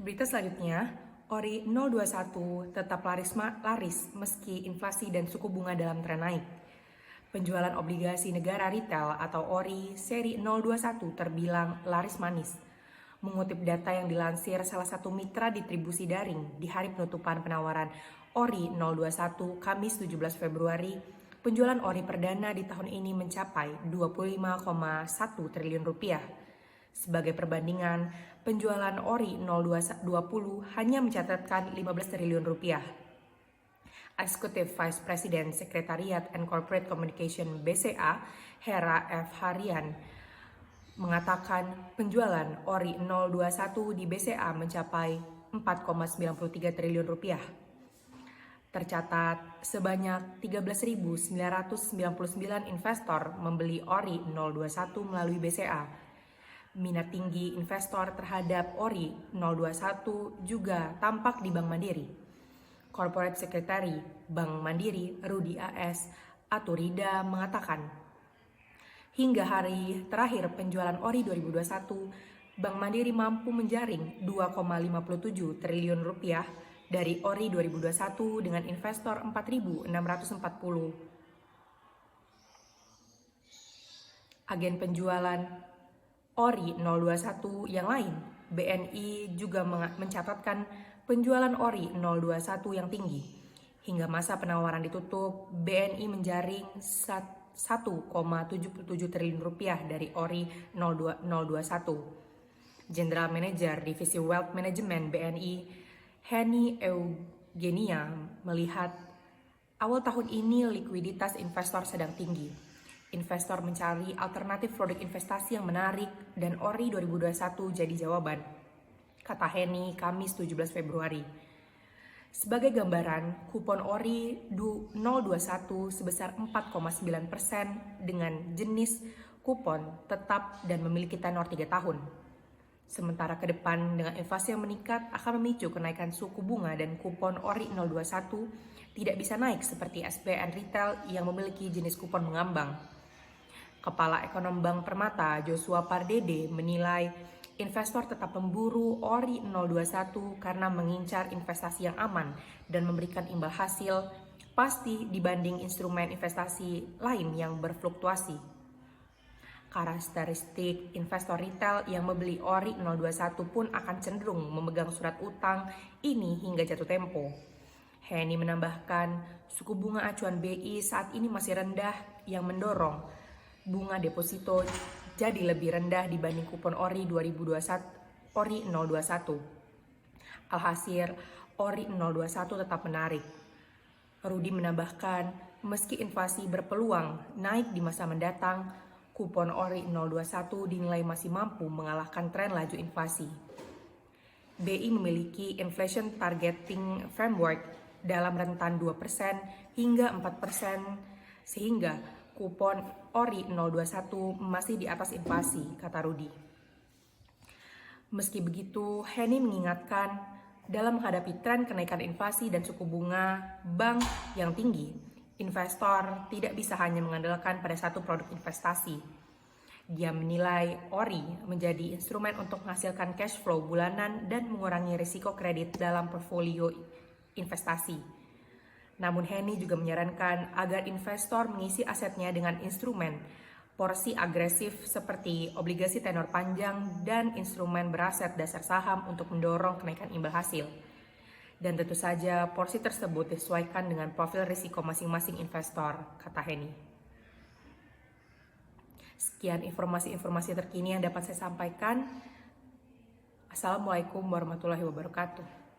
Berita selanjutnya, ORI 021 tetap laris meski inflasi dan suku bunga dalam tren naik. Penjualan obligasi negara retail atau ORI seri 021 terbilang laris manis. Mengutip data yang dilansir salah satu mitra distribusi daring di hari penutupan penawaran ORI 021 Kamis 17 Februari, penjualan ORI perdana di tahun ini mencapai 25,1 triliun rupiah. Sebagai perbandingan, penjualan ORI 020 hanya mencatatkan 15 triliun rupiah. Executive Vice President Secretariat and Corporate Communication BCA, Hera F. Harian, mengatakan penjualan ORI 021 di BCA mencapai 4,93 triliun rupiah. Tercatat sebanyak 13.999 investor membeli ORI 021 melalui BCA. Minat tinggi investor terhadap ORI 021 juga tampak di Bank Mandiri. Corporate Secretary Bank Mandiri Rudi A.S. Aturida mengatakan, hingga hari terakhir penjualan ORI 2021, Bank Mandiri mampu menjaring 2,57 triliun rupiah dari ORI 2021 dengan investor 4.640. Agen penjualan ORI 021 yang lain, BNI juga mencatatkan penjualan ORI 021 yang tinggi. Hingga masa penawaran ditutup, BNI menjaring 1,77 triliun rupiah dari ORI 021. General Manager Divisi Wealth Management BNI, Henny Eugenia, melihat awal tahun ini likuiditas investor sedang tinggi. Investor mencari alternatif produk investasi yang menarik dan ORI 2021 jadi jawaban, kata Henny Kamis 17 Februari. Sebagai gambaran, kupon ORI 021 sebesar 4,9% dengan jenis kupon tetap dan memiliki tenor 3 tahun. Sementara ke depan dengan inflasi yang meningkat akan memicu kenaikan suku bunga dan kupon ORI 021 tidak bisa naik seperti SBN Retail yang memiliki jenis kupon mengambang. Kepala Ekonom Bank Permata Joshua Pardede menilai investor tetap memburu ORI 021 karena mengincar investasi yang aman dan memberikan imbal hasil pasti dibanding instrumen investasi lain yang berfluktuasi. Karakteristik investor retail yang membeli ORI 021 pun akan cenderung memegang surat utang ini hingga jatuh tempo. Henny menambahkan, suku bunga acuan BI saat ini masih rendah yang mendorong bunga deposito jadi lebih rendah dibanding kupon ORI 021. Alhasil, ORI 021 tetap menarik. Rudi menambahkan, meski inflasi berpeluang naik di masa mendatang, kupon ORI 021 dinilai masih mampu mengalahkan tren laju inflasi. BI memiliki inflation targeting framework dalam rentan 2% hingga 4%, sehingga kupon ORI 021 masih di atas inflasi, kata Rudi. Meski begitu, Henny mengingatkan dalam menghadapi tren kenaikan inflasi dan suku bunga bank yang tinggi, investor tidak bisa hanya mengandalkan pada satu produk investasi. Dia menilai ORI menjadi instrumen untuk menghasilkan cash flow bulanan dan mengurangi risiko kredit dalam portfolio investasi. Namun Henny juga menyarankan agar investor mengisi asetnya dengan instrumen porsi agresif seperti obligasi tenor panjang dan instrumen beraset dasar saham untuk mendorong kenaikan imbal hasil. Dan tentu saja porsi tersebut disesuaikan dengan profil risiko masing-masing investor, kata Henny. Sekian informasi-informasi terkini yang dapat saya sampaikan. Assalamualaikum warahmatullahi wabarakatuh.